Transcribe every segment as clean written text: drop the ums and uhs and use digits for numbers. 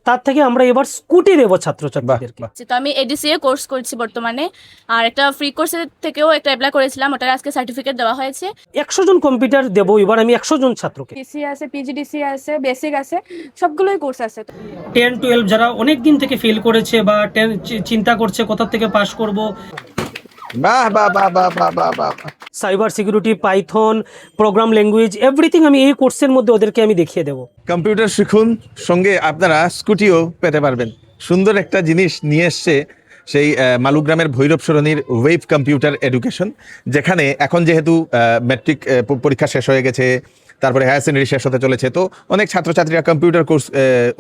তার থেকে আমরা এবার স্কুটি দেবো ছাত্রছাত্রীদেরকে। তো আমি এডিসিএ কোর্স করছি বর্তমানে, আর একটা ফ্রি কোর্সের থেকেও একটা অ্যাপ্লাই করেছিলাম, ওটার আজকে সার্টিফিকেট দেওয়া হয়েছে। 100 জন কম্পিউটার দেবো এবার আমি 100 জন ছাত্রকে। ডিসি আছে, পিজিডিসি আছে, বেসিক আছে, সবগুলোই কোর্স আছে। 10-12 যারা অনেক দিন থেকে ফেল করেছে বা চিন্তা করছে কোথা থেকে পাস করব, বাহ বাহ বাহ বাহ বাহ বাহ বাহ। Cyber security, Python, programme language, everything আমি এই কোর্সের মধ্যে ওদেরকে আমি দেখিয়ে দেবো। কম্পিউটার শিখুন, সঙ্গে আপনারা স্কুটিও পেতে পারবেন। সুন্দর একটা জিনিস নিয়ে এসছে সেই মালুগ্রামের ভৈরব সরণির ওয়েব কম্পিউটার এডুকেশন, যেখানে এখন যেহেতু ম্যাট্রিক পরীক্ষা শেষ হয়ে গেছে, তারপরে হায়ার সেকেন্ডারি শেষ হতে চলেছে, তো অনেক ছাত্রছাত্রীরা কম্পিউটার কোর্স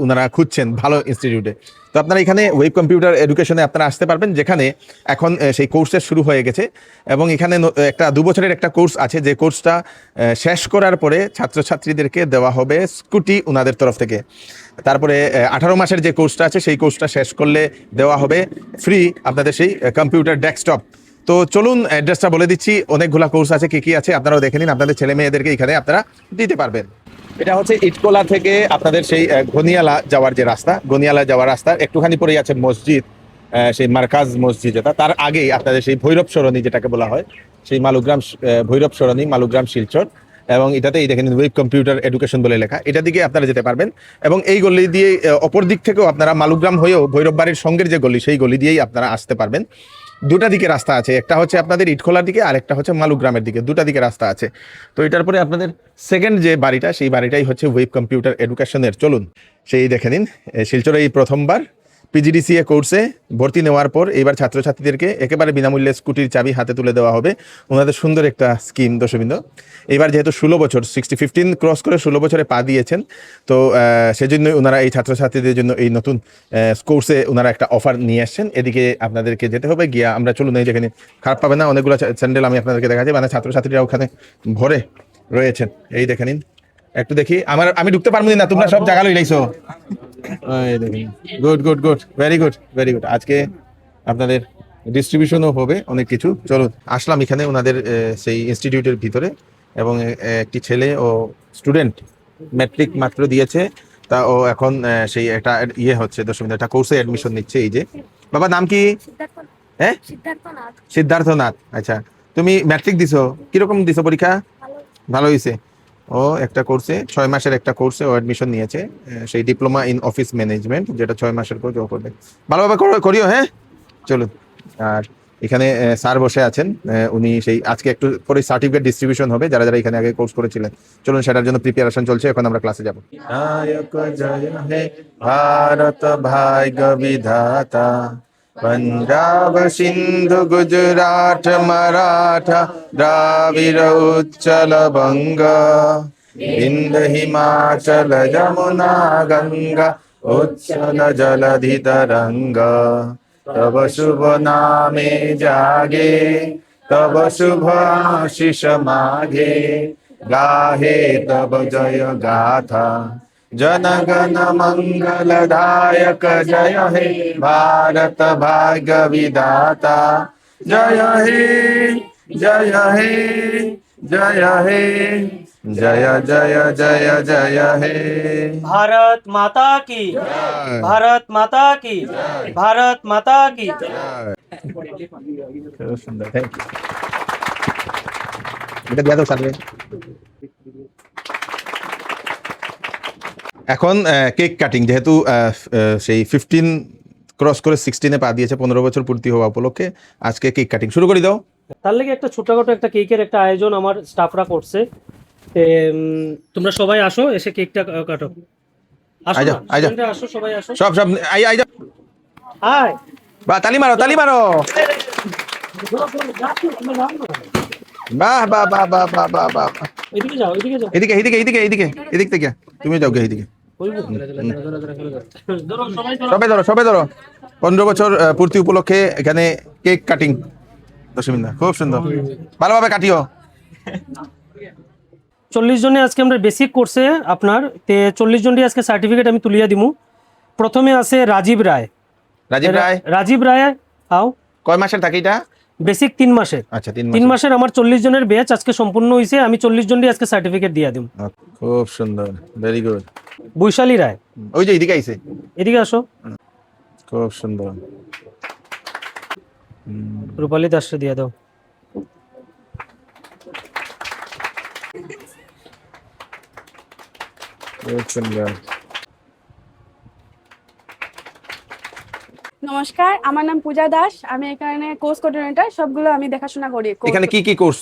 ওনারা খুঁজছেন ভালো ইনস্টিটিউটে। তো আপনারা এখানে ওয়েব কম্পিউটার এডুকেশনে আপনারা আসতে পারবেন, যেখানে এখন সেই কোর্সের শুরু হয়ে গেছে। এবং এখানে একটা 2 বছরের একটা কোর্স আছে, যে কোর্সটা শেষ করার পরে ছাত্রছাত্রীদেরকে দেওয়া হবে স্কুটি ওনাদের তরফ থেকে। তারপরে 18 মাসের যে কোর্সটা আছে, সেই কোর্সটা শেষ করলে দেওয়া হবে ফ্রি আপনাদের সেই কম্পিউটার ডেস্কটপ। তো চলুন অ্যাড্রেসটা বলে দিচ্ছি, অনেকগুলা কোর্স আছে, কি আছে আপনারাও দেখে নিন, আপনাদের ছেলে মেয়েদেরকে এখানে আপনারা দিতে পারবেন। এটা হচ্ছে ইটকোলা থেকে আপনাদের সেই গনিয়ালা যাওয়ার যে রাস্তা, গনিয়ালা যাওয়ার রাস্তা একটুখানি পরেই আছে মসজিদ, সেই মার্কাজ মসজিদ, যেটা তার আগেই আপনাদের সেই ভৈরব সরণি যেটাকে বলা হয়, সেই মালুগ্রাম ভৈরব সরণি, মালুগ্রাম শিলচর। এবং এটাতে এই দেখেন ওয়েব কম্পিউটার এডুকেশন বলে লেখা, এটা দিকে আপনারা যেতে পারবেন। এবং এই গলি দিয়ে অপর দিক থেকেও আপনারা মালুগ্রাম হয়েও ভৈরব বাড়ির সঙ্গের যে গলি, সেই গলি দিয়েই আপনারা আসতে পারবেন। দুটা দিকে রাস্তা আছে, একটা হচ্ছে আপনাদের ইটখোলার দিকে আর একটা হচ্ছে মালুগ্রামের দিকে, দুটা দিকে রাস্তা আছে। তো এটার পরে আপনাদের সেকেন্ড যে বাড়িটা, সেই বাড়িটাই হচ্ছে ওয়েব কম্পিউটার এডুকেশনের। চলুন সেই দেখে নিন। শিলচরে এই প্রথমবার পিজিডিসিএ কোর্সে ভর্তি নেওয়ার পর এইবার ছাত্রছাত্রীদেরকে একেবারে বিনামূল্যে স্কুটির চাবি হাতে তুলে দেওয়া হবে। ওনাদের সুন্দর একটা স্কিম দর্শকবৃন্দ। এবার যেহেতু 16 বছর 15 ক্রস করে 16 বছরে পা দিয়েছেন, তো সেজন্যই ওনারা এই ছাত্রছাত্রীদের জন্য এই নতুন কোর্সে ওনারা একটা অফার নিয়ে আসছেন। এদিকে আপনাদেরকে যেতে হবে, গিয়া আমরা চলুন এই যেখানে খারাপ পাবে না, অনেকগুলো স্যান্ডেল আমি আপনাদেরকে দেখাচ্ছি, মানে ছাত্রছাত্রীরা ওখানে ভরে রয়েছেন। এই দেখে নিন, একটু দেখি। আমি ঢুকতে পারবো না, তোমরা সব জায়গা লইলাইছো। Good good good, very good very good. আজকে আপনাদের ডিস্ট্রিবিউশনও হবে অনেক কিছু। চলুন, আসলাম এখানে ওনাদের সেই ইনস্টিটিউটের ভিতরে, এবং একটি ছেলে ও স্টুডেন্ট ম্যাট্রিক মাত্র দিয়েছে, তা ও এখন সেই একটা ইয়ে হচ্ছে দশমিন একটা কোর্সে অ্যাডমিশন নিচ্ছে। এই যে বাবা, নাম কি? হ্যাঁ, সিদ্ধার্থনাথ। আচ্ছা, তুমি ম্যাট্রিক দিছো, কিরকম দিছো পরীক্ষা? ভালো হয়েছে। ও একটা কোর্সে 6 মাসের একটা কোর্সে ও অ্যাডমিশন নিয়েছে, সেই ডিপ্লোমা ইন অফিস ম্যানেজমেন্ট, যেটা 6 মাসের কোর্স ও করবে। ভালোভাবে করিও। হ্যাঁ, চলুন। আর এখানে স্যার বসে আছেন, উনি সেই আজকে একটু পরে সার্টিফিকেট ডিস্ট্রিবিউশন হবে যারা যারা এখানে আগে কোর্স করেছিলেন। চলুন, সেটার জন্য প্রিপারেশন চলছে, এখন আমরা ক্লাসে যাব। নায়ক জয় হে ভারত ভাগ্য বিধাতা, पंजाब सिंधु गुजरात मराठा द्राविड़ उच्चल बंग, विंध्य हिमाचल यमुना गंगा उच्चल जलधि तरंग, तब शुभ नामे जागे तब शुभ आशीष माघे, गाहे तब जय गाथा जनगण मंगलदायक, जय हे भारत भाग्य विधाता, जय हे जय हे जय हे जय जय जय जय हे। भारत माता की, भारत माता की, भारत माता की। সুন্দর, থ্যাংক ইউ। এটা দিয়া দাও সামনে। এখন কেক কাটিং, যেহেতু সেই 15 ক্রস করে 16-এ পা দিয়েছে, 15 বছর পূর্তি হওয়া উপলক্ষে আজকে কেক কাটিং শুরু করে দাও। তার লাগে একটা ছোটখাটো একটা কেকের একটা আয়োজন আমার স্টাফরা করছে। তোমরা সবাই আসো, এসে কেকটা কাটো। আসো না, স্টুডেন্টরা আসো, সবাই আসো, সব আই যাও। আয় বা তালি মারো, তালি মারো। বাহ বাহ বাহ বাহ বাহ বাহ বাহ। এদিকে যাও, এদিকে যাও, এদিকে এদিকে এদিকে এদিকে এদিক থেকে তুমি যাও, এদিকে সবাই ধরো, সবাই ধরো। 15 বছর পূর্তি উপলক্ষে এখানে কেক কাটিং দশমিন্দা, খুব সুন্দর, ভালোভাবে কাটিও। 40 জনে আজকে আমরা বেসিক কোর্সে আপনার 40 জনটি আজকে সার্টিফিকেট আমি তুলিয়া দিমু। প্রথমে আছে রাজীব রায়। রাজীব রায়, রাজীব রায় আও। কয় মাসের থাকে এটা? বেসিক 3 মাসের। আচ্ছা 3 3 মাস। মাসের আমার 40 জনের ব্যাচ আজকে সম্পূর্ণ হয়েছে, আমি 40 জনই আজকে সার্টিফিকেট দিয়ে দিম। খুব সুন্দর, ভেরি গুড। বৈশালী রায়, ওই যে এদিকে আইছে, এদিকে আসো। খুব সুন্দর। রূপালী দাসকে দিয়ে দাও। খুব সুন্দর। নমস্কার, আমার নাম পূজা দাস। আমি এখানে কোর্স কোঅর্ডিনেটর, সবগুলো আমি দেখাশোনা করি। এখানে কি কি কোর্স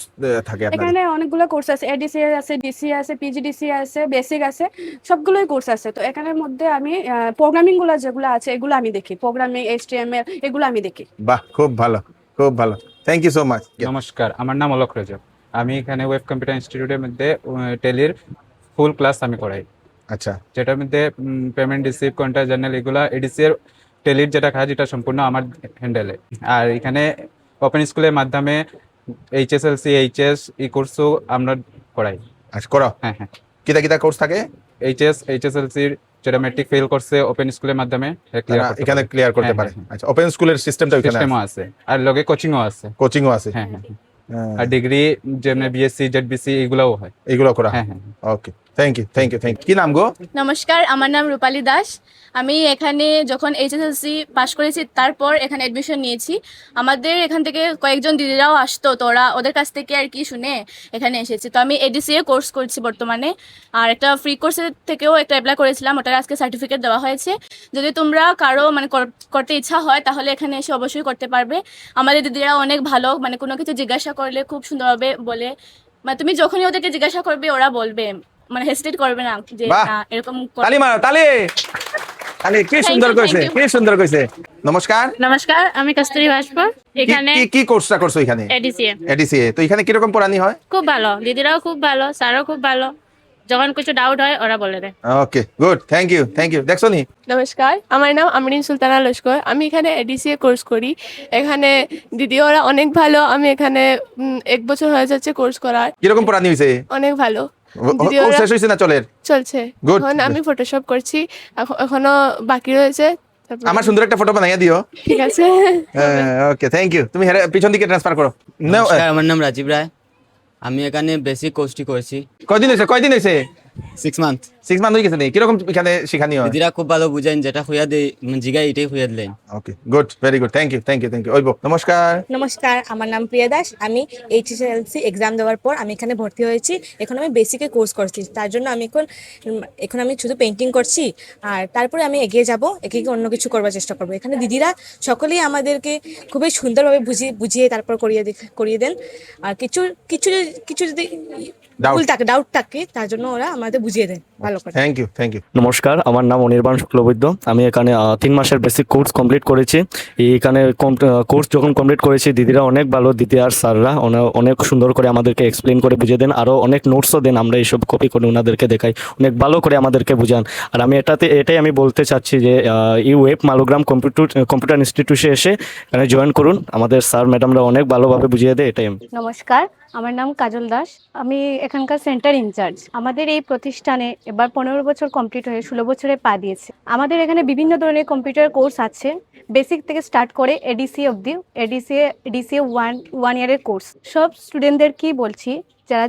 থাকে আপনাদের? এখানে অনেকগুলো কোর্স আছে, এডিসিএ আছে, ডিসিএ আছে, পিজিডিসি আছে, বেসিক আছে, সবগুলোই কোর্স আছে। তো এখানের মধ্যে আমি প্রোগ্রামিং গুলো যেগুলো আছে এগুলো আমি দেখি, প্রোগ্রামিং, এইচটিএমএল এগুলো আমি দেখি। বাহ, খুব ভালো, খুব ভালো, থ্যাংক ইউ সো মাচ। নমস্কার, আমার নাম অলোক রেজা। আমি এখানে ওয়েব কম্পিউটার ইনস্টিটিউটের মধ্যে টেলির ফুল ক্লাস আমি করাই, আচ্ছা, যেটার মধ্যে পেমেন্ট রিসিভ, কন্ট্রাক্ট জার্নাল, এগুলা এডিসি এর টেলির যেটা কাজ এটা সম্পূর্ণ আমার হ্যান্ডেলে। আর এখানে ওপেন স্কুলের মাধ্যমে এইচএসএলসি, এইচএস এই কোর্সও আমরা করাই। আচ্ছা করো। হ্যাঁ হ্যাঁ, কিতা কিতা কোর্স থাকে? এইচএসএলসির যেটা ম্যাট্রিক ফেল করছে ওপেন স্কুলের মাধ্যমে এখানে ক্লিয়ার করতে পারে। আচ্ছা, ওপেন স্কুলের সিস্টেমটা ওখানে সিস্টেমও আছে, আর লগে কোচিংও আছে। কোচিংও আছে। হ্যাঁ হ্যাঁ, আর ডিগ্রি যেমন বিএসসি, জেডবিসি এগুলোও হয়। এগুলো করা। হ্যাঁ হ্যাঁ। Okay, thank you, thank you, thank you. কি নাম গো? নমস্কার, আমার নাম রূপালী দাস। আমি এখানে যখন এইচএসএলসি পাশ করেছি তারপর এখানে অ্যাডমিশন নিয়েছি। আমাদের এখান থেকে কয়েকজন দিদিরাও আসতো, তো ওদের কাছ থেকে আর কি শুনে এখানে এসেছি। তো আমি এডিসিএ কোর্স করছি বর্তমানে, আর একটা ফ্রি কোর্সের থেকেও একটা অ্যাপ্লাই করেছিলাম, ওটার আজকে সার্টিফিকেট দেওয়া হয়েছে। যদি তোমরা কারো মানে করতে ইচ্ছা হয় তাহলে এখানে এসে অবশ্যই করতে পারবে। আমাদের দিদিরা অনেক ভালো, মানে কোনো কিছু জিজ্ঞাসা করলে খুব সুন্দরভাবে বলে, মানে তুমি যখনই ওদেরকে জিজ্ঞাসা করবে ওরা বলবে, মানে হেজিটেট করবে না যে বাহ, না এরকম তালি মারো, তালি তালি। কি Thank সুন্দর you, কইছে, thank you. কি সুন্দর কইছে। নমস্কার, নমস্কার, আমি কস্তুরী ভাস্কর। এখানে কি কোর্সটা করছো এখানে? ADCA ADCA. তো এখানে কিরকম পড়ানি হয়? খুব ভালো, দিদিরাও খুব ভালো, স্যারও খুব ভালো। যখন কিছু ডাউট হয় ওরা বলে দেয়। Okay, good, thank you, thank you. দেখছো নি? নমস্কার, আমার নাম আমরিন সুলতানা লস্কর। আমি এখানে এডিসিএ কোর্স করি। এখানে দিদি ওরা অনেক ভালো। আমি এখানে 1 বছর হয়ে যাচ্ছে কোর্স করার। কিরকম পড়ানি হয়েছে? অনেক ভালো। দিদি ও ওরা শেষ হয়েছে না চলের? চলছে। Good. এখন আমি ফটোশপ করছি, এখনো বাকি রয়েছে। তারপর- আমার সুন্দর একটা ফটো বানাইয়া দিও। ঠিক আছে। ওকে, থ্যাংক ইউ। তুমি পিছন দিকে ট্রান্সফার করো। নাও, নমস্কার, আমার নাম রাজীব রায়। আমি এখানে বেসিক কোর্সটি করেছি কয়দিন হয়েছে? 6 মান্থ। 6 মান্থ হয়ে গেছে নি? কিরকম এখানে শিখানি হয়? দিদিরা খুব ভালো বুঝেন, যেটা হইয়া দেয় জিগাই এটাই হইয়া দিলেন। Okay, good, very good, thank you, thank you, thank you. ওইব, নমস্কার। নমস্কার, আমার নাম প্রিয়া দাস। আমি এইচএসএলসি এক্সাম দেওয়ার পর আমি এখানে ভর্তি হয়েছি। এখন আমি বেসিকে কোর্স করছি, তার জন্য আমি এখন আমি শুধু পেন্টিং করছি। আর তারপরে আমি এগিয়ে গিয়ে অন্য কিছু করবার চেষ্টা করবো। এখানে দিদিরা সকলেই আমাদেরকে খুবই সুন্দরভাবে বুঝিয়ে তারপর করিয়ে দেন। আর কিছু যদি ডাউট থাকে তার জন্য ওরা আমাদের বুঝিয়ে দেন ভালো করে। Thank you, thank you. নমস্কার, আমার নাম অনির্বাণ শুক্লবৈদ্য। আমি এখানে 3 মাসের বেসিক কোর্স কমপ্লিট করেছি। এইখানে কোর্স যখন কমপ্লিট করেছি দিদিরা অনেক ভালো, দিদি আর স্যাররা অনেক সুন্দর করে আমাদেরকে এক্সপ্লেন করে বুঝিয়ে দেন, আরও অনেক নোটসও দেন। আমরা এইসব কপি করে ওনাদেরকে দেখাই, অনেক ভালো করে আমাদেরকে বুঝান। আর আমি এটাই আমি বলতে চাচ্ছি যে এই ওয়েব মালুগ্রাম কম্পিউটার ইনস্টিটিউটে এসে এখানে জয়েন করুন। আমাদের স্যার ম্যাডামরা অনেক ভালোভাবে বুঝিয়ে দেয়, এটাই আমি। নমস্কার, আমার নাম কাজল দাস। আমি এখানকার সেন্টার ইনচার্জ। আমাদের এই প্রতিষ্ঠানে এবার 15 বছর কমপ্লিট হয়ে 16 বছরে পা দিয়েছে। আমাদের এখানে বিভিন্ন ধরনের কম্পিউটার কোর্স আছে, বেসিক থেকে স্টার্ট করে এডিসি অবধি। এডিসিএ 1 ইয়ারের কোর্স। সব স্টুডেন্টদেরকেই বলছি,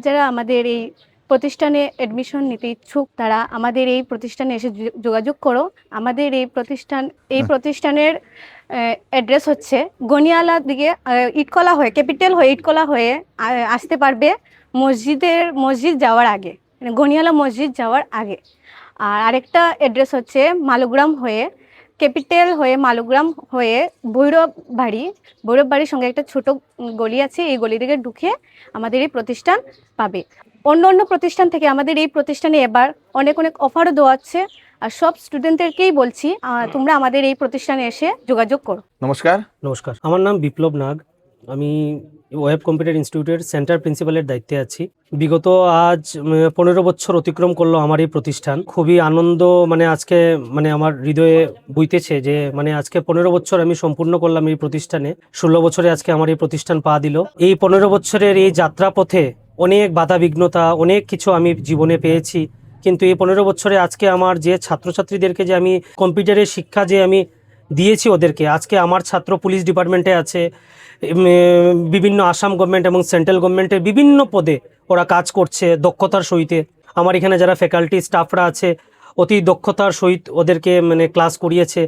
যারা আমাদের এই প্রতিষ্ঠানে অ্যাডমিশন নিতে ইচ্ছুক তারা আমাদের এই প্রতিষ্ঠানে এসে যোগাযোগ করো। আমাদের এই প্রতিষ্ঠানের অ্যাড্রেস হচ্ছে গনিয়ালা দিকে ইটকলা হয়ে, ক্যাপিটাল হয়ে ইটকলা হয়ে আসতে পারবে মসজিদ যাওয়ার আগে, মানে গনিয়ালা মসজিদ যাওয়ার আগে। আর আরেকটা অ্যাড্রেস হচ্ছে মালুগ্রাম হয়ে, ক্যাপিটাল হয়ে মালুগ্রাম হয়ে ভৈরব বাড়ির সঙ্গে একটা ছোট গলি আছে, এই গলি থেকে ঢুকে আমাদের এই প্রতিষ্ঠান পাবে। অন্য প্রতিষ্ঠান থেকে আমাদের এই প্রতিষ্ঠানে এবার অনেক অফারও দেওয়া হচ্ছে। আর সব স্টুডেন্টদেরকেই বলছি তোমরা আমাদের এই প্রতিষ্ঠানে এসে যোগাযোগ করো। নমস্কার। নমস্কার, আমার নাম বিপ্লব নাগ। আমি ওয়েব কম্পিউটার ইনস্টিটিউটের সেন্টার প্রিন্সিপালের দায়িত্বে আছি। বিগত আজ 15 বছর অতিক্রম করলো আমার এই প্রতিষ্ঠান। খুবই আনন্দ, মানে আজকে মানে আমার হৃদয়ে বইতেছে যে মানে আজকে 15 বছর আমি সম্পূর্ণ করলাম এই প্রতিষ্ঠানে। 16 বছরে আজকে আমার এই প্রতিষ্ঠান পা দিল। এই 15 বছরের এই যাত্রা পথে অনেক বাধা বিঘ্নতা, অনেক কিছু আমি জীবনে পেয়েছি। কিন্তু এই 15 বছরে আজকে আমার যে ছাত্রছাত্রীদেরকে যে আমি কম্পিউটারের শিক্ষা যে আমি দিয়েছি ওদেরকে। আজকে আমার ছাত্র পুলিশ ডিপার্টমেন্টে আছে, বিভিন্ন আসাম গভর্নমেন্ট এবং সেন্ট্রাল গভর্নমেন্টের বিভিন্ন পদে ওরা কাজ করছে দক্ষতার সহিতে। আমার এখানে যারা ফ্যাকাল্টি স্টাফরা আছে অতি দক্ষতার সহিত ওদেরকে মানে ক্লাস করিয়েছে।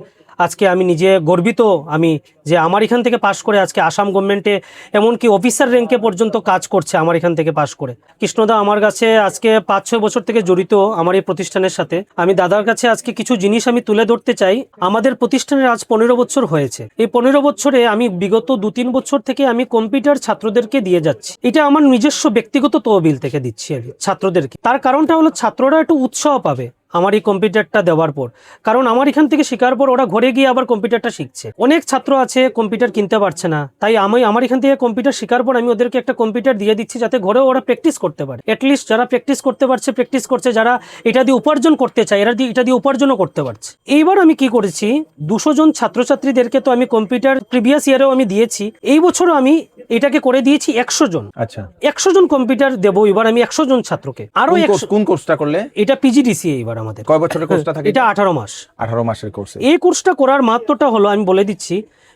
আজকে আমি নিজে গর্বিত আমি যে আমার এখান থেকে পাশ করে আজকে আসাম গভর্নমেন্টে এমনকি অফিসার র্যাঙ্কে পর্যন্ত কাজ করছে আমার এখান থেকে পাশ করে। কৃষ্ণদা আমার কাছে আজকে 5-6 বছর থেকে জড়িত আমার এই প্রতিষ্ঠানের সাথে। আমি দাদার কাছে আজকে কিছু জিনিস আমি তুলে ধরতে চাই। আমাদের প্রতিষ্ঠানের আজ 15 বছর হয়েছে। এই 15 বছরে আমি বিগত 2-3 বছর থেকে আমি কম্পিউটার ছাত্রদেরকে দিয়ে যাচ্ছি। এটা আমার নিজস্ব ব্যক্তিগত তহবিল থেকে দিচ্ছি আমি ছাত্রদেরকে। তার কারণটা হলো ছাত্ররা একটু উৎসাহ পাবে আমার এই কম্পিউটারটা দেওয়ার পর। কারণ আমার এখান থেকে শেখার পর ওরা ঘরে গিয়ে আবার কম্পিউটারটা শিখছে। অনেক ছাত্র আছে কম্পিউটার কিনতে পারছে না, তাই আমি আমার এখান থেকে কম্পিউটার শেখার পর আমি ওদেরকে একটা কম্পিউটার দিয়ে দিচ্ছি যাতে ঘরেও ওরা প্র্যাকটিস করতে পারে। অ্যাটলিস্ট যারা প্র্যাকটিস করতে পারছে প্র্যাকটিস করছে, যারা এটা দিয়ে উপার্জন করতে চায় এটা দিয়ে উপার্জনও করতে পারছে। এইবার আমি কি করেছি, 200 জন ছাত্রছাত্রীদেরকে তো আমি কম্পিউটার প্রিভিয়াস ইয়ারেও আমি দিয়েছি, এই বছরও আমি এটাকে করে দিয়েছি 100 জন। আচ্ছা, 100 জন কম্পিউটার দেবো এবার আমি 100 জন ছাত্রকে। আরো কোন কোর্সটা করলে? এটা পিজিডিসিএ এবার আমাদের। কয় বছরের কোর্সটা থাকে? এটা 18 মাস। 18 মাসের কোর্স। এই কোর্সটা করার মাত্রটা হলো আমি বলে দিচ্ছি,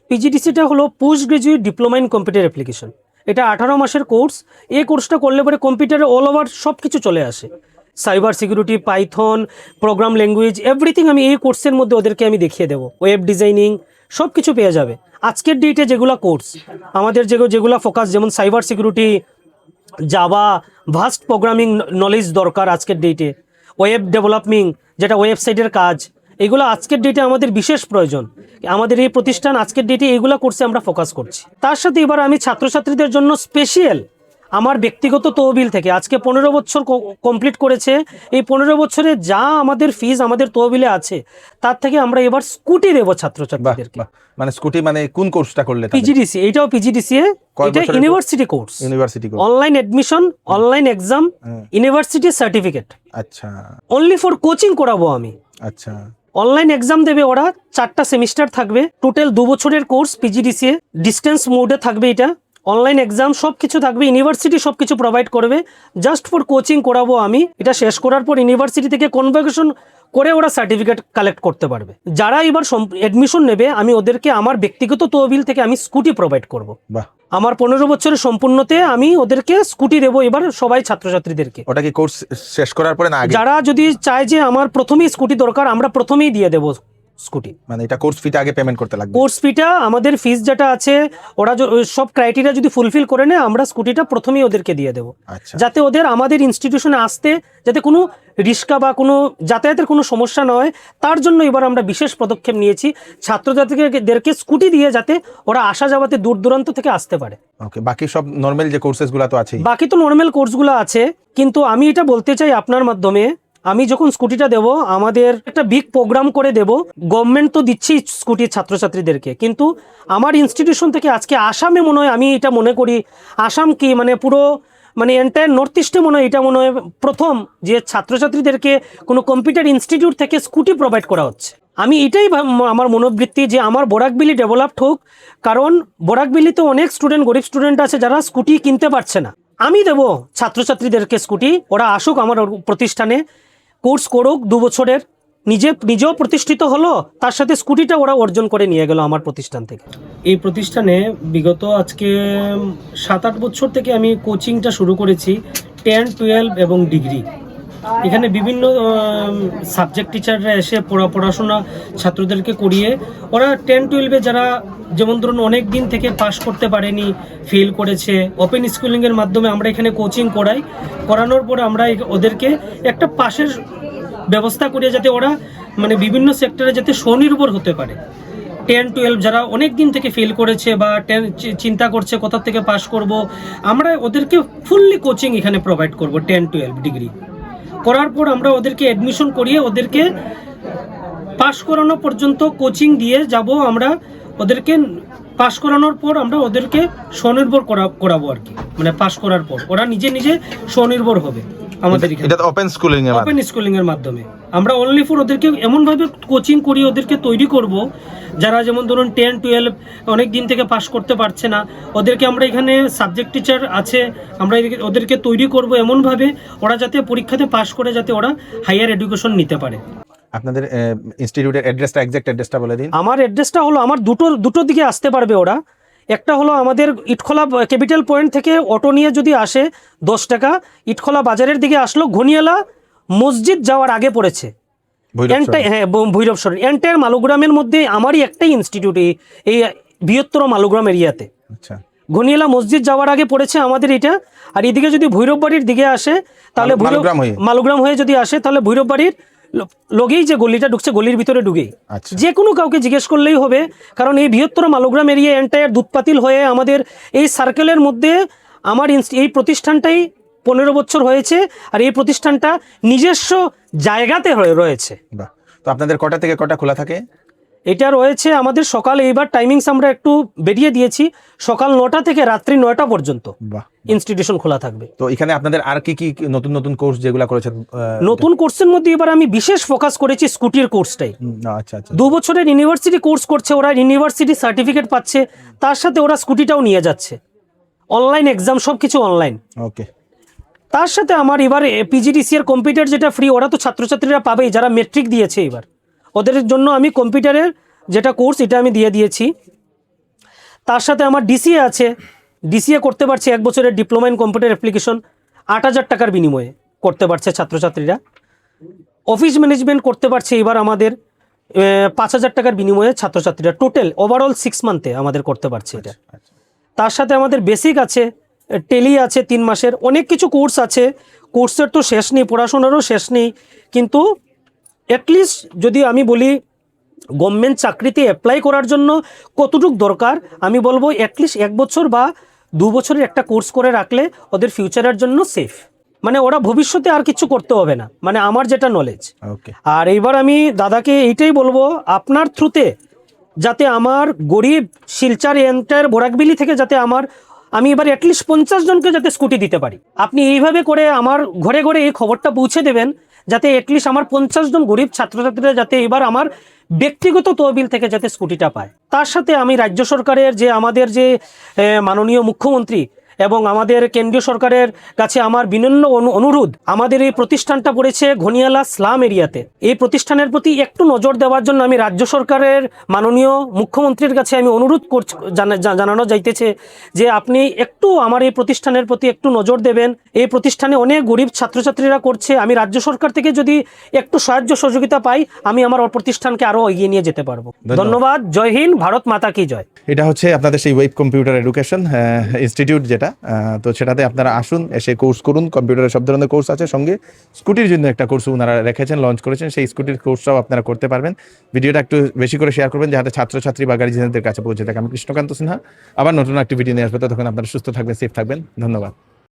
পিজিডিসিটা হলো post graduate diploma in computer application. এটা 18 মাসের কোর্স। এই কোর্সটা করলে পরে কম্পিউটারে অল ওভার সব কিছু চলে আসে, cyber security, Python, programme language, everything আমি এই কোর্সের মধ্যে ওদেরকে আমি দেখিয়ে দেবো। ওয়েব ডিজাইনিং সব কিছু পেয়ে যাবে। আজকের ডেটে যেগুলো কোর্স আমাদের যেগুলো ফোকাস, যেমন cyber security, Java, vast programming knowledge দরকার আজকের ডেটে, ওয়েব ডেভেলপিং যেটা ওয়েবসাইটের কাজ, এগুলো আজকের ডেটে আমাদের বিশেষ প্রয়োজন। আমাদের এই প্রতিষ্ঠান আজকের ডেটে এইগুলো কোর্সে আমরা ফোকাস করছি। তার সাথে এবার আমি ছাত্রছাত্রীদের জন্য স্পেশাল আমার ব্যক্তিগত তহবিল থেকে আজকে 15 বছর কমপ্লিট করেছে। এই 15 বছরে যা আমাদের ফিজ আমাদের তহবিলে আছে তার থেকে আমরা এবার স্কুটি দেবো ছাত্রছাত্রীদেরকে। মানে স্কুটি মানে কোন কোর্সটা করলে? পিজিডিসি, এটাও পিজিডিসিএ, এটা university course. Online admission, online exam, university certificate. আচ্ছা, অনলি ফর কোচিং করাবো আমি। আচ্ছা, অনলাইন এক্সাম দেবে ওরা, 4টা সেমিস্টার থাকবে, টোটাল 2 বছরের কোর্স পিজিডিসিএ। ডিস্টেন্স মোডে থাকবে এটা, অনলাইন এক্সাম সব কিছু থাকবে, ইউনিভার্সিটি সব কিছু প্রোভাইড করবে। জাস্ট ফর কোচিং করাবো আমি। এটা শেষ করার পর ইউনিভার্সিটি থেকে কনভোকেশন করে ওরা সার্টিফিকেট কালেক্ট করতে পারবে। যারা এবার এডমিশন নেবে আমি ওদেরকে আমার ব্যক্তিগত তহবিল থেকে আমি স্কুটি প্রোভাইড করব। বাহ, আমার 15 বছরের সম্পূর্ণতে আমি ওদেরকে স্কুটি দেবো এবার সবাই ছাত্রছাত্রীদেরকে। ওটা কি কোর্স শেষ করার পরে না আগে? যারা যদি চায় যে আমার প্রথমেই স্কুটি দরকার, আমরা প্রথমেই দিয়ে দেবো স্কুটি। মানে এটা কোর্স ফিটা আগে পেমেন্ট করতে লাগবে? কোর্স ফিটা আমাদের ফিস যেটা আছে ওরা সব ক্রাইটেরিয়া যদি ফুলফিল করে নেয় আমরা স্কুটিটা প্রথমেই ওদেরকে দিয়ে দেবো। আচ্ছা, যাতে ওদের আমাদের ইনস্টিটিউশনে আসতে যাতে কোনো রিস্কা বা কোনো যাতায়াতের কোনো সমস্যা না হয়, তার জন্য এবার আমরা বিশেষ পদক্ষেপ নিয়েছি ছাত্রছাত্রীদেরকে স্কুটি দিয়ে যাতে ওরা আসা যাওয়াতে দূর দূরান্ত থেকে আসতে পারে। ওকে, বাকি সব নরমাল যে কোর্সেসগুলো তো আছে? বাকি তো নরমাল কোর্সগুলো আছে, কিন্তু আমি এটা বলতে চাই আপনার মাধ্যমে, আমি যখন স্কুটিটা দেব আমাদের একটা বিগ প্রোগ্রাম করে দেব। গভর্নমেন্ট তো দিচ্ছেই স্কুটি ছাত্রছাত্রীদেরকে, কিন্তু আমার ইনস্টিটিউশন থেকে আজকে আসামে মনে হয়, আমি এটা মনে করি আসাম কি মানে পুরো মানে এন্টায়ার নর্থ ইস্টে মনে হয় এটা মনে হয় প্রথম যে ছাত্রছাত্রীদেরকে কোনো কম্পিউটার ইনস্টিটিউট থেকে স্কুটি প্রোভাইড করা হচ্ছে। আমি এটাই আমার মনোবৃত্তি যে আমার বরাকবিলি ডেভেলপড হোক, কারণ বরাকবিলিতে অনেক স্টুডেন্ট, গরিব স্টুডেন্ট আছে যারা স্কুটি কিনতে পারছে না। আমি দেবো ছাত্রছাত্রীদেরকে স্কুটি, ওরা আসুক আমার প্রতিষ্ঠানে, কোর্স করুক 2 বছরের, নিজেও প্রতিষ্ঠিত হলো, তার সাথে স্কুটিটা ওরা অর্জন করে নিয়ে গেল আমার প্রতিষ্ঠান থেকে। এই প্রতিষ্ঠানে বিগত আজকে 7-8 বছর থেকে আমি কোচিংটা শুরু করেছি, 10, 12 এবং ডিগ্রি। এখানে বিভিন্ন সাবজেক্ট টিচাররা এসে পড়াশোনা ছাত্রদেরকে করিয়ে ওরা 10-12-এ যারা যেমন ধরুন অনেক দিন থেকে পাস করতে পারেনি, ফেল করেছে, ওপেন স্কুলিংয়ের মাধ্যমে আমরা এখানে কোচিং করাই। করানোর পর আমরা ওদেরকে একটা পাশের ব্যবস্থা করিয়ে যাতে ওরা মানে বিভিন্ন সেক্টরে যাতে স্বনির্ভর হতে পারে। 10-12 যারা অনেক দিন থেকে ফেল করেছে বা চিন্তা করছে কোথা থেকে পাস করব, আমরা ওদেরকে ফুললি কোচিং এখানে প্রোভাইড করব। 10-12 ডিগ্রি করার পর আমরা ওদেরকে অ্যাডমিশন করিয়ে ওদেরকে পাস করানো পর্যন্ত কোচিং দিয়ে যাব। আমরা ওদেরকে পাস করানোর পর আমরা ওদেরকে স্বনির্ভর করাবো আর কি, মানে পাস করার পর ওরা নিজে স্বনির্ভর হবে। আমাদের এটা ওপেন স্কুলিং এর মাধ্যমে আমরা অনলি ফর ওদেরকে এমন ভাবে কোচিং করি, ওদেরকে তৈরি করব যারা যেমন ধরুন 10-12 অনেক দিন থেকে পাস করতে পারছে না, ওদেরকে আমরা এখানে সাবজেক্ট টিচার আছে, আমরা ওদেরকে তৈরি করব এমন ভাবে ওরা যাতে পরীক্ষাতে পাস করে যাতে ওরা হাইয়ার এডুকেশন নিতে পারে। আপনাদের ইনস্টিটিউটের অ্যাড্রেসটা, এক্সাক্ট অ্যাড্রেসটা বলে দিন। আমার অ্যাড্রেসটা হলো, আমার দুটো দিকে আসতে পারবে ওরা। একটা হলো আমাদের ইটখোলা ক্যাপিটাল পয়েন্ট থেকে অটো নিয়ে যদি আসে 10 টাকা, ইটখোলা বাজারের দিকে আসলো, ঘনিয়ালা মসজিদ যাওয়ার আগে পড়েছে। হ্যাঁ, ভৈরব সরণ এন্টায়ার মালুগ্রামের মধ্যে আমারই একটাই ইনস্টিটিউট এই বৃহত্তর মালুগ্রাম এরিয়াতে। আচ্ছা, ঘনিয়ালা মসজিদ যাওয়ার আগে পড়েছে আমাদের এটা। আর এদিকে যদি ভৈরব বাড়ির দিকে আসে তাহলে মালুগ্রাম হয়ে যদি আসে তাহলে ভৈরব বাড়ির লগেই যে গলিটা ঢুকছে, গলির ভিতরে ঢুকেই আচ্ছা। যে কোনো কাউকে জিজ্ঞেস করলেই হবে, কারণ এই বৃহত্তর মালুগ্রাম এরিয়া এন্টায়ার দুধপাতিল হয়ে আমাদের এই সার্কেলের মধ্যে আমার এই প্রতিষ্ঠানটাই 15 বছর হয়েছে। আর এই প্রতিষ্ঠানটা নিজস্ব জায়গাতে রয়েছে। বাহ। তো আপনাদের কটা থেকে কটা খোলা থাকে? এটা রয়েছে আমাদের সকাল, এইবার টাইমিংস আমরা একটু বেরিয়ে দিয়েছি, সকাল 9টা থেকে রাত্রি 9টা পর্যন্ত বাহ, ইনস্টিটিউশন খোলা থাকবে। তো এখানে আপনাদের আর কি কি নতুন নতুন কোর্স যেগুলো করেছেন? নতুন কোর্সের মধ্যে এবার আমি বিশেষ ফোকাস করেছি স্কুটির কোর্সটাই। আচ্ছা আচ্ছা। 2 বছরের ইউনিভার্সিটি কোর্স করছে ওরা, ইউনিভার্সিটি সার্টিফিকেট পাচ্ছে, তার সাথে ওরা স্কুটিটাও নিয়ে যাচ্ছে, অনলাইন এক্সাম সব কিছু অনলাইন। ওকে। তার সাথে আমার এবার পিজিডিসি এর কম্পিউটার যেটা ফ্রি, ওরা তো ছাত্রছাত্রীরা পাবেই যারা মেট্রিক দিয়েছে, এবার ওদের জন্য আমি কম্পিউটারের যেটা কোর্স এটা আমি দিয়ে দিয়েছি। তার সাথে আমার ডিসিএ আছে, ডিসিএ করতে পারছে 1 বছরের ডিপ্লোমা ইন কম্পিউটার অ্যাপ্লিকেশন, 8,000 টাকার বিনিময়ে করতে পারছে ছাত্রছাত্রীরা। অফিস ম্যানেজমেন্ট করতে পারছে এবার আমাদের 5,000 টাকার বিনিময়ে ছাত্রছাত্রীরা, টোটাল ওভারঅল 6 মান্থে আমাদের করতে পারছে এটা। তার সাথে আমাদের বেসিক আছে, টেলি আছে 3 মাসের, অনেক কিছু কোর্স আছে। কোর্সের তো শেষ নেই, পড়াশোনারও শেষ নেই, কিন্তু অ্যাটলিস্ট যদি আমি বলি গভর্নমেন্ট চাকরিতে অ্যাপ্লাই করার জন্য কতটুক দরকার, আমি বলবো অ্যাটলিস্ট 1 বছর বা 2 বছরের একটা কোর্স করে রাখলে ওদের ফিউচারের জন্য সেফ, মানে ওরা ভবিষ্যতে আর কিছু করতে হবে না, মানে আমার যেটা নলেজ। আর এইবার আমি দাদাকে এইটাই বলবো, আপনার থ্রুতে যাতে আমার গরিব শিলচর এন্টায়ার বোরাকবিলি থেকে যাতে আমি এবার অ্যাটলিস্ট 50 জনকে যাতে স্কুটি দিতে পারি। আপনি এইভাবে করে আমার ঘরে ঘরে এই খবরটা পৌঁছে দেবেন, যাতে অ্যাটলিস্ট আমার 50 জন গরিব ছাত্রছাত্রীরা যাতে এবার আমার ব্যক্তিগত তহবিল থেকে যাতে স্কুটিটা পায়। তার সাথে আমি রাজ্য সরকারের যে আমাদের যে মাননীয় মুখ্যমন্ত্রী এবং আমাদের কেন্দ্রীয় সরকারের কাছে আমার বিনম্র অনুরোধ, আমাদের এই প্রতিষ্ঠানটা পড়েছে ঘনিয়ালা স্লাম এরিয়াতে, এই প্রতিষ্ঠানের প্রতি একটু নজর দেওয়ার জন্য আমি রাজ্য সরকারের মাননীয় মুখ্যমন্ত্রীর কাছে আমি অনুরোধ জানানো যাইতেছে যে আপনি একটু আমার এই প্রতিষ্ঠানের প্রতি একটু নজর দেবেন। এই প্রতিষ্ঠানে অনেক গরিব ছাত্রছাত্রীরা করছে, আমি রাজ্য সরকার থেকে যদি একটু সাহায্য সহযোগিতা পাই, আমি আমার প্রতিষ্ঠানকে আরো এগিয়ে নিয়ে যেতে পারবো। ধন্যবাদ। জয় হিন্দ, ভারত মাতা কি জয়। এটা হচ্ছে আপনাদের সেই ওয়েব কম্পিউটার এডুকেশন ইনস্টিটিউট যেটা, তো সেটাতে আপনারা আসুন, এসে কোর্স করুন। কম্পিউটারের সব ধরনের কোর্স আছে, সঙ্গে স্কুটির জন্য একটা কোর্স ওনারা রেখেছেন, লঞ্চ করেছেন, সেই স্কুটির কোর্সটাও আপনারা করতে পারবেন। ভিডিওটা একটু বেশি করে শেয়ার করবেন যাতে ছাত্রছাত্রী বা গার্জিয়ানদের কাছে পৌঁছে থাকে। আমি কৃষ্ণকান্ত সিনহা, আবার নতুন একটি ভিডিও নিয়ে আসবো, তখন আপনারা সুস্থ থাকবেন, সেফ থাকবেন। ধন্যবাদ।